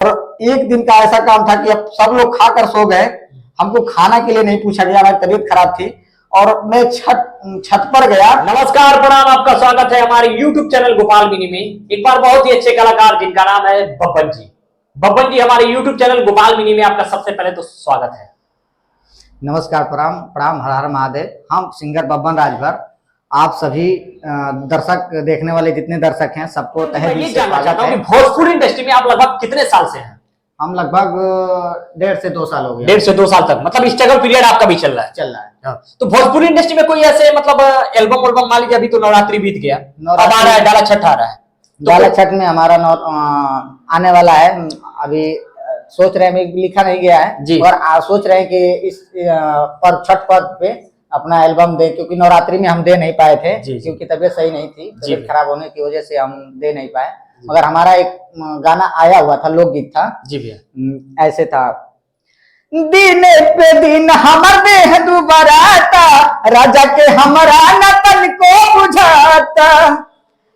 और एक दिन का ऐसा काम था कि अब सब लोग खाकर सो गए, हमको खाना के लिए नहीं पूछा गया, हमारी तबीयत खराब थी और मैं छत पर गया। नमस्कार, प्रणाम, आपका स्वागत है हमारे YouTube चैनल गोपाल मिनी में। एक बार बहुत ही अच्छे कलाकार जिनका नाम है बब्बन जी। बब्बन जी, हमारे YouTube चैनल गोपाल मिनी में आपका सबसे पहले तो स्वागत है। नमस्कार, प्रणाम प्रणाम, हर हर महादेव। हम सिंगर बब्बन राजभर, आप सभी दर्शक, देखने वाले जितने दर्शक हैं सबको तहे दिल ये से जानना चाहता हूँ है। कि भोजपुरी इंडस्ट्री में आप लगभग कितने साल से हैं? हम लगभग 1.5 से 2 साल हो गए। 1.5 से 2 साल तक, मतलब स्ट्रगल पीरियड आपका भी चल रहा है। हाँ। तो भोजपुरी इंडस्ट्री में कोई ऐसे मतलब एल्बम मान लीजिए, अभी तो नवरात्रि बीत गया, अब आ रहा है डाला छठ आ रहा है, तो डाला छठ में हमारा आने वाला है। अभी सोच रहे हैं, लिखा नहीं गया है और सोच रहे हैं कि इस पर छठ पर्व पे अपना एल्बम दे, क्योंकि नवरात्रि में हम दे नहीं पाए थे क्योंकि तबीयत सही नहीं थी, तबीयत खराब होने की वजह से हम दे नहीं पाए। मगर हमारा एक गाना आया हुआ था, लोकगीत था जी भैया, ऐसे था। दिन पे दिन हमर देह दुबराता, राजा के हमरा न तन को बुझाता।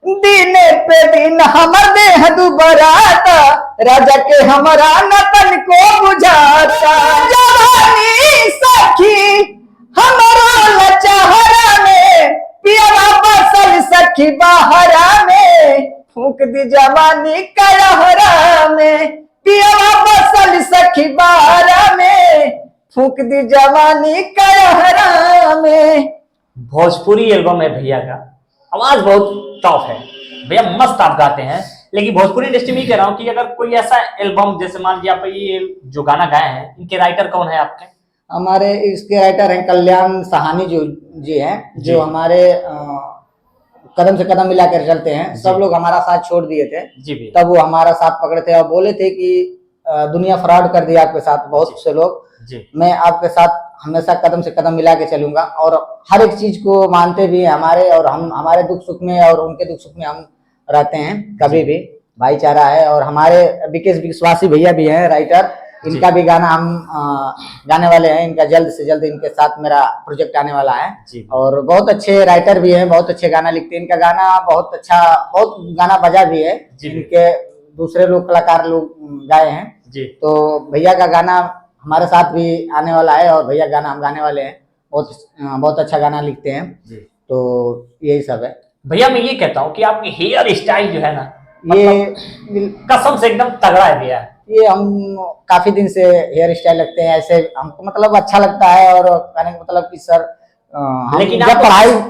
दिन पे दिन हमर देह दुबराता, राजा के हमरा न तन को बुझाता। जवानी सखी हमरा लचहरा में, पियवा बसल सखी बहरा में, फूक दी जवानी कहरा में, पियवा बसल सखी बहरा में, फूक दी जवानी कहरा में। भोजपुरी एल्बम है भैया का, आवाज बहुत टॉप है भैया, मस्त आप गाते हैं। लेकिन भोजपुरी इंडस्ट्री में कह रहा हूँ कि अगर कोई ऐसा एल्बम, जैसे मान लीजिए आप ये जो गाना गाए हैं, इनके राइटर कौन है आपके? हमारे इसके राइटर हैं कल्याण सहानी जी हैं, जो हमारे कदम से कदम मिलाकर चलते हैं। सब लोग हमारा साथ छोड़ दिए थे जी, तब वो हमारा साथ पकड़े थे और बोले थे कि दुनिया फ्रॉड कर दिया आपके साथ बहुत से लोग, मैं आपके साथ हमेशा कदम से कदम मिला के चलूंगा और हर एक चीज को मानते भी हैं हमारे, और हम हमारे दुख सुख में और उनके दुख सुख में हम रहते हैं, कभी भी भाईचारा है। और हमारे विकेश विश्वासी भैया भी हैं राइटर, इनका भी गाना हम गाने वाले हैं, इनका जल्द से जल्द इनके साथ मेरा प्रोजेक्ट आने वाला है। और बहुत अच्छे राइटर भी हैं, बहुत अच्छे गाना लिखते हैं, इनका गाना बहुत अच्छा, बहुत गाना बजा भी है, इनके दूसरे लोग कलाकार लोग गाए हैं जी। तो भैया का गाना हमारे साथ भी आने वाला है और भैया गाना हम गाने वाले हैं, बहुत अच्छा गाना लिखते हैं जी। तो यही सब है भैया। मैं ये कहता हूँ कि आपकी हेयर स्टाइल जो है ना, ये कसम से एकदम तगड़ा है भैया। ये हम काफी दिन से हेयर स्टाइल रखते हैं, ऐसे हमको मतलब अच्छा लगता है। और कहने का मतलब कि सर, लेकिन जब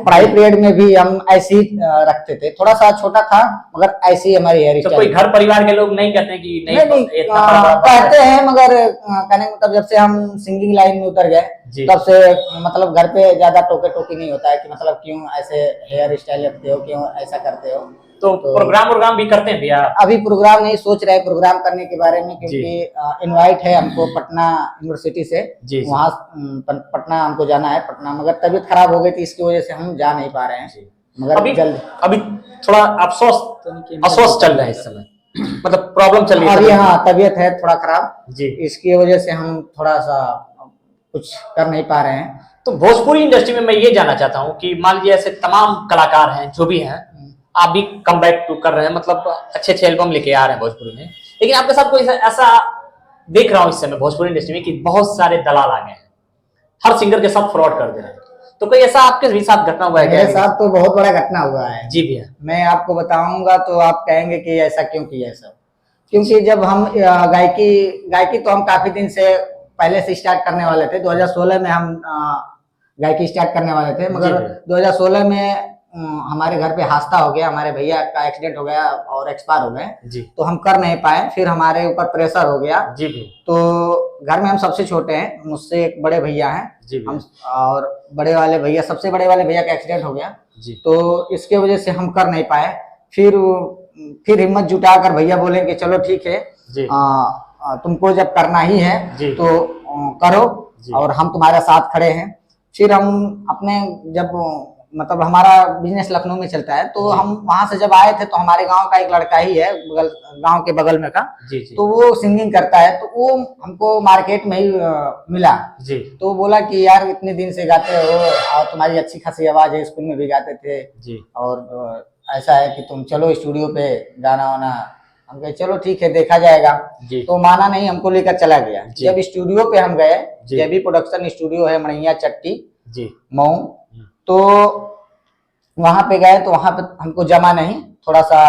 पढ़ाई पीरियड में भी हम ऐसे ही रखते थे, थोड़ा सा छोटा था मगर ऐसे ही हमारी हेयर स्टाइल। तो कोई घर परिवार के लोग नहीं कहते कि नहीं कहते हैं, मगर कहने का मतलब जब से हम सिंगिंग लाइन में उतर गए तब से मतलब घर पे ज्यादा टोके टोकी नहीं होता है कि मतलब क्यों ऐसे हेयर स्टाइल रखते हो, क्यों ऐसा करते हो। तो प्रोग्राम भी करते हैं भैया? अभी प्रोग्राम नहीं सोच रहे प्रोग्राम करने के बारे में, क्योंकि इनवाइट है हमको पटना यूनिवर्सिटी से, वहाँ पटना हमको जाना है पटना, मगर तबीयत खराब हो गई थी, इसकी वजह से हम जा नहीं पा रहे हैं। मगर अभी थोड़ा अफसोस चल रहा है इस समय, मतलब प्रॉब्लम चल रही है अभी। हाँ, तबीयत है थोड़ा खराब जी, इसकी वजह से हम थोड़ा सा कुछ कर नहीं पा रहे हैं। तो भोजपुरी इंडस्ट्री में मैं ये जानना चाहता हूँ कि मान लीजिए ऐसे तमाम कलाकार हैं जो भी हैं, आप भी कम बैक टू कर रहे हैं, मतलब अच्छे एल्बम लेके आ रहे हैं भोजपुरी में, लेकिन आपके साथ कोई ऐसा देख रहा हूँ इस समय भोजपुरी इंडस्ट्री में कि बहुत सारे दलाल आ गए हैं, हर सिंगर के साथ फ्रॉड कर दे रहे हैं। तो कोई ऐसा आपके भी साथ घटना हुआ है? मेरे साथ तो बहुत बड़ा घटना हुआ है जी भैया। मैं आपको बताऊंगा तो आप कहेंगे कि ऐसा क्यों किया सब। क्योंकि जब हम गायकी तो हम काफी दिन से पहले से स्टार्ट करने वाले थे। 2016 में हम गायकी स्टार्ट करने वाले थे, मगर 2016 में हमारे घर पे हादसा हो गया, हमारे भैया का एक्सीडेंट हो गया और एक्सपायर हो गए, तो हम कर नहीं पाए। फिर हमारे ऊपर प्रेशर हो गया जी। तो घर में हम सबसे छोटे हैं, मुझसे एक बड़े भैया हैं हम, और बड़े वाले भैया, सबसे बड़े वाले भैया का एक्सीडेंट हो गया जी। तो इसके वजह से हम कर नहीं पाए। फिर हिम्मत जुटाकर भैया बोले कि चलो ठीक है, तुमको जब करना ही है तो करो और हम तुम्हारे साथ खड़े हैं। फिर हम अपने जब मतलब हमारा बिजनेस लखनऊ में चलता है, तो हम वहां से जब आए थे तो हमारे गांव का एक लड़का ही है, गांव के बगल में का तो वो सिंगिंग करता है, तो वो हमको मार्केट में ही मिला जी। तो बोला कि यार इतने दिन से गाते हो और तुम्हारी अच्छी खासी आवाज है, स्कूल में भी गाते थे जी, और ऐसा है कि तुम चलो स्टूडियो पे गाना वाना हम कहे चलो ठीक है देखा जाएगा। जी तो माना नहीं, हमको लेकर चला गया। जी। जब स्टूडियो पे हम गए, जी। जेबी प्रोडक्शन स्टूडियो है मणैया चट्टी जी मऊ, तो वहां पे गए तो वहां पे हमको जमा नहीं, थोड़ा सा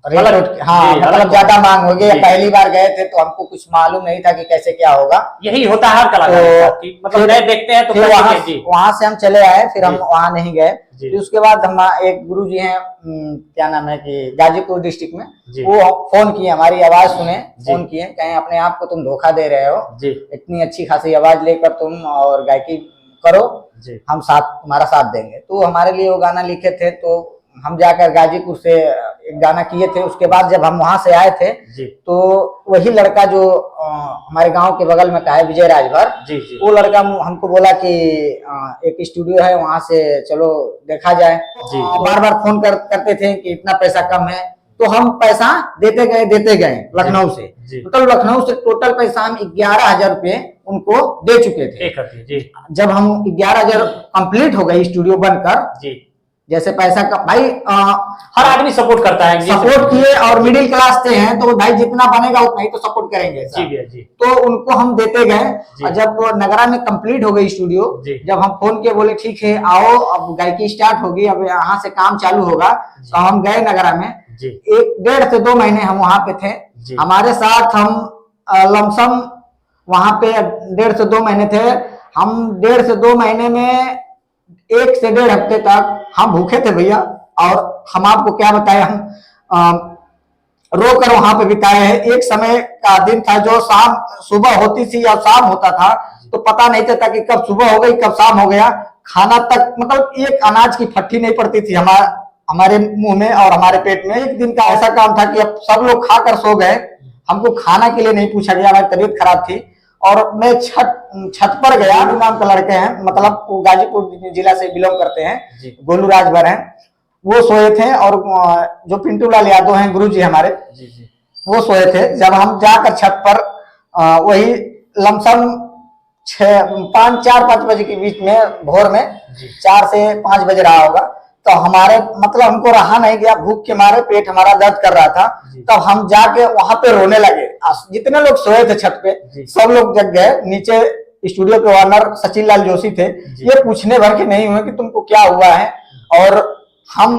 रेट अलग- हाँ जी, मतलब अलग- ज्यादा मांग हो गया। जी। पहली बार गए थे तो हमको कुछ मालूम नहीं था कि कैसे क्या होगा। यही होता है हर कलाकार के तो साथ कि मतलब फिर- नए देखते हैं तो फिर करते वहां हैं। जी वहां से हम चले आए, फिर हम जी। वहां नहीं गए। जी। फिर उसके बाद हम एक गुरु जी हैं, क्या नाम है कि गाजीपुर डिस्ट्रिक्ट में, जी। वो फोन किए, हमारी आवाज सुने, जी। फोन किए, कहें अपने आप को तुम धोखा दे रहे हो, जी इतनी अच्छी खासी आवाज लेकर तुम और गायकी करो, जी हम साथ तुम्हारा साथ देंगे। तो हमारे लिए वो गाना लिखे थे, तो हम जाकर गाजीपुर से एक गाना किए थे। उसके बाद जब हम वहां से आए थे जी तो वही लड़का जो हमारे गांव के बगल में का है, विजय राजभर, जी जी वो लड़का हमको बोला कि एक स्टूडियो है वहां से चलो देखा जाए। जी। बार बार फोन करते थे कि इतना पैसा कम है, तो हम पैसा देते गए लखनऊ से। जी मतलब लखनऊ से टोटल पैसा हम 11,000 रुपये उनको दे चुके थे। एक करती जी जब हम 11,000 कंप्लीट हो गई स्टूडियो बनकर, जी। जैसे पैसा का भाई हर आदमी सपोर्ट करता है, सपोर्ट किए, और मिडिल क्लास से हैं तो भाई जितना बनेगा उतना ही तो सपोर्ट करेंगे जी भैया जी। तो उनको हम देते गए। जी। और जब नगरा में कंप्लीट हो गई स्टूडियो, जी। जब हम फोन किए बोले ठीक है आओ, अब गायकी स्टार्ट होगी, अब यहाँ से काम चालू होगा, तो हम गए नगरा में। जी 1 से 2 महीने हम वहां पे थे। जी। हमारे साथ हम लमसम वहां पे 1.5 से 2 महीने थे। हम 1.5 से 2 महीने में 1 से 1.5 हफ्ते तक हम भूखे थे भैया। और हम आपको क्या बताएं, हम रो कर वहां पे बिताए हैं। एक समय का दिन था जो शाम सुबह होती थी या शाम होता था तो पता नहीं चलता कि कब सुबह हो गई कब शाम हो गया। खाना तक मतलब एक अनाज की फट्टी नहीं पड़ती थी हमारे मुंह में और हमारे पेट में। एक दिन का ऐसा काम था कि अब सब लोग खाकर सो गए, हमको खाना के लिए नहीं पूछा गया, हमारी तबीयत खराब थी। और मैं छत पर गया, नाम का लड़के हैं, मतलब वो गाजीपुर जिला से बिलोंग करते हैं, गोलू राजभर हैं, वो सोए थे। और जो पिंटू लाल यादव हैं गुरु जी हमारे, वो सोए थे। जब हम जाकर छत पर वही लमसम 4-5 बजे के बीच में, भोर में 4 से 5 बजे रहा होगा, तो हमारे मतलब हमको रहा नहीं गया, भूख के मारे पेट हमारा दर्द कर रहा था। तब हम जाके वहां पे रोने लगे। जितने लोग सोए थे छत पे सब लोग जग गए। नीचे स्टूडियो के ओनर सचिन लाल जोशी थे, ये पूछने भर के नहीं हुए कि तुमको क्या हुआ है। और हम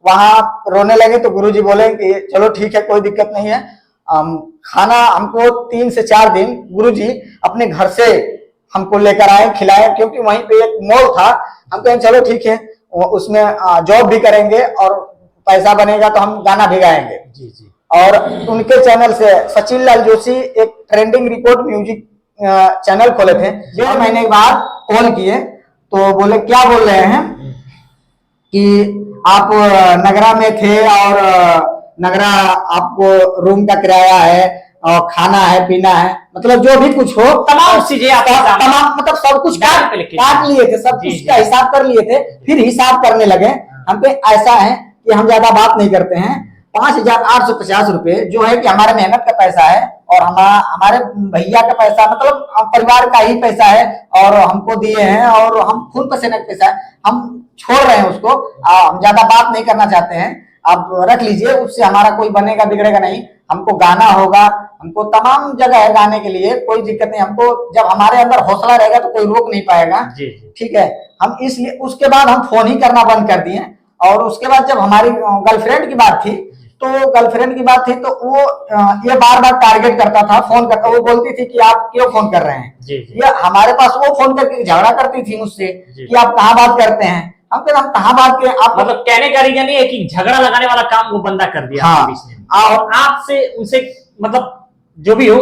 वहां रोने लगे तो गुरुजी बोले कि चलो ठीक है कोई दिक्कत नहीं है। खाना हमको 3 से 4 दिन गुरुजी अपने घर से हमको लेकर आए, खिलाए, क्योंकि वहीं पे एक मॉल था। हम कहें चलो ठीक है, उसमें जॉब भी करेंगे और पैसा बनेगा तो हम गाना भी गाएंगे। और उनके चैनल से सचिन लाल जोशी एक ट्रेंडिंग रिपोर्ट म्यूजिक चैनल खोले थे। 1.5 महीने के बाद कॉल किए तो बोले क्या बोल रहे हैं कि आप नगरा में थे और नगरा आपको रूम का किराया है और खाना है पीना है, मतलब जो भी कुछ हो तमाम चीजें तमाम मतलब सब कुछ काट लिए थे, सब कुछ का हिसाब कर लिए थे। फिर हिसाब करने लगे। हम पे ऐसा है कि हम ज्यादा बात नहीं करते हैं। 5,850 रुपए जो है कि हमारे मेहनत का पैसा है और हमारे भैया का पैसा, मतलब परिवार का ही पैसा है और हमको दिए हैं और हम खून पसीने का पैसा है, हम छोड़ रहे हैं उसको। हम ज्यादा बात नहीं करना चाहते हैं, आप रख लीजिए, उससे हमारा कोई बनेगा बिगड़ेगा नहीं। हमको गाना होगा, हमको तमाम जगह है गाने के लिए, कोई दिक्कत नहीं। हमको जब हमारे अंदर हौसला रहेगा तो कोई रोक नहीं पाएगा। ठीक है, हम इसलिए उसके बाद हम फोन ही करना बंद कर दिए। और उसके बाद जब हमारी गर्लफ्रेंड की बात थी तो वो ये बार बार टारगेट करता था, फोन करता, वो बोलती थी कि आप क्यों फोन कर रहे हैं। ये हमारे पास वो फोन करके झगड़ा करती थी मुझसे कि आप कहाँ बात करते हैं। हम कहाँ बात के, आप मतलब कहने का रीजन ये है कि झगड़ा लगाने वाला काम वो बंदा कर दिया। हाँ, और आपसे उनसे मतलब जो भी हो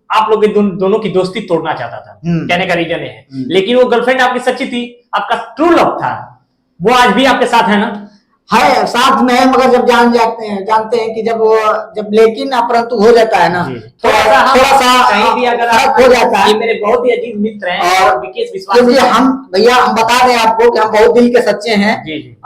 आप लोग दोनों की दोस्ती तोड़ना चाहता था, कहने का रीजन है। लेकिन वो गर्लफ्रेंड आपकी सच्ची थी, आपका ट्रू लव था, वो आज भी आपके साथ है ना? है, साथ में है, मगर जब जानते हैं कि जब लेकिन अपरंतु हो जाता है ना, थोड़ा सा कहीं भी अगर फर्क हो जाता है। ये मेरे बहुत ही अजीज मित्र हैं और विकेश विश्वास, क्योंकि हम भैया हम बता दें आपको कि हम बहुत दिल के सच्चे हैं।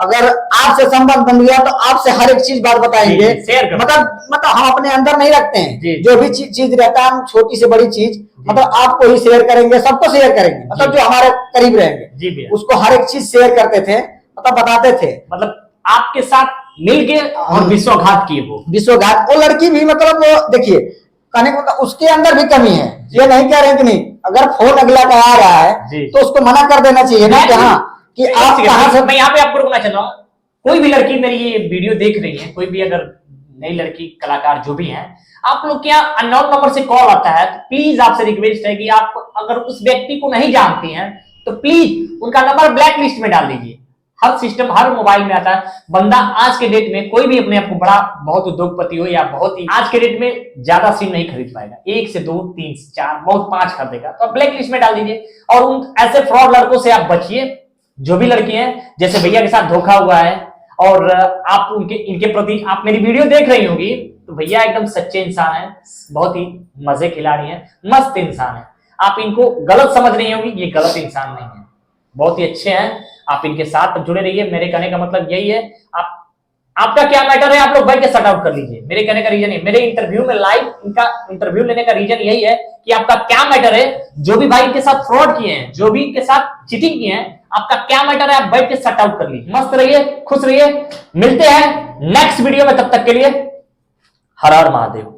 अगर आपसे संबंध बन गया तो आपसे हर एक चीज बात बताएंगे, मतलब हम अपने अंदर नहीं रखते हैं। जो भी चीज रहता है हम छोटी से बड़ी चीज मतलब आपको ही शेयर करेंगे, सबको शेयर करेंगे, मतलब जो हमारे करीब रहेंगे उसको हर एक चीज शेयर करते थे, मतलब बताते थे। मतलब आपके साथ मिलके और विश्वासघात किए वो। विश्वघात। वो लड़की भी मतलब देखिए, कहने को मतलब उसके अंदर भी कमी है, ये नहीं कह रहे कि नहीं, अगर फोन अगला का आ रहा है तो उसको मना कर देना चाहिए ना कि हाँ कि आप कहाँ से। मैं यहाँ पे आपको रुकना चाहता हूँ, कोई भी लड़की मेरी ये वीडियो देख रही है, कोई भी अगर नई लड़की कलाकार जो भी हैं, आप लोग क्या अननोन नंबर से कॉल आता है तो प्लीज आपसे रिक्वेस्ट है कि आप अगर उस व्यक्ति को नहीं जानती हैं तो प्लीज उनका नंबर ब्लैक लिस्ट में डाल दीजिए। हर सिस्टम हर मोबाइल में आता है। बंदा आज के डेट में कोई भी अपने आप को बड़ा बहुत उद्योगपति हो या बहुत ही आज के डेट में ज्यादा सिम नहीं खरीद पाएगा, 1 से 2 3 से 4 बहुत 5 कर देगा, तो आप ब्लैक लिस्ट में डाल दीजिए और उन ऐसे फ्रॉड लड़कों से आप बचिए। जो भी लड़की हैं, जैसे भैया के साथ धोखा हुआ है और आप इनके प्रति आप मेरी वीडियो देख रही होंगी, तो भैया एकदम सच्चे इंसान है, बहुत ही मजे खिलाड़ी है, मस्त इंसान है। आप इनको गलत समझ रही होंगी, ये गलत इंसान नहीं है, बहुत ही अच्छे हैं। आप इनके साथ जुड़े रहिए। मेरे कहने का मतलब यही है, आपका क्या मैटर है आप लोग बैठ के सॉर्ट आउट कर लीजिए। मेरे कहने का रीजन है, मेरे इंटरव्यू में लाइव इनका इंटरव्यू लेने का रीजन यही है कि आपका क्या मैटर है। जो भी भाई इनके साथ फ्रॉड किए हैं, जो भी इनके साथ चीटिंग किए हैं, आपका क्या मैटर है, आप बैठ के सॉर्ट आउट कर लीजिए। मस्त रहिए, खुश रहिए, मिलते हैं नेक्स्ट वीडियो में, तब तक के लिए हर हर महादेव।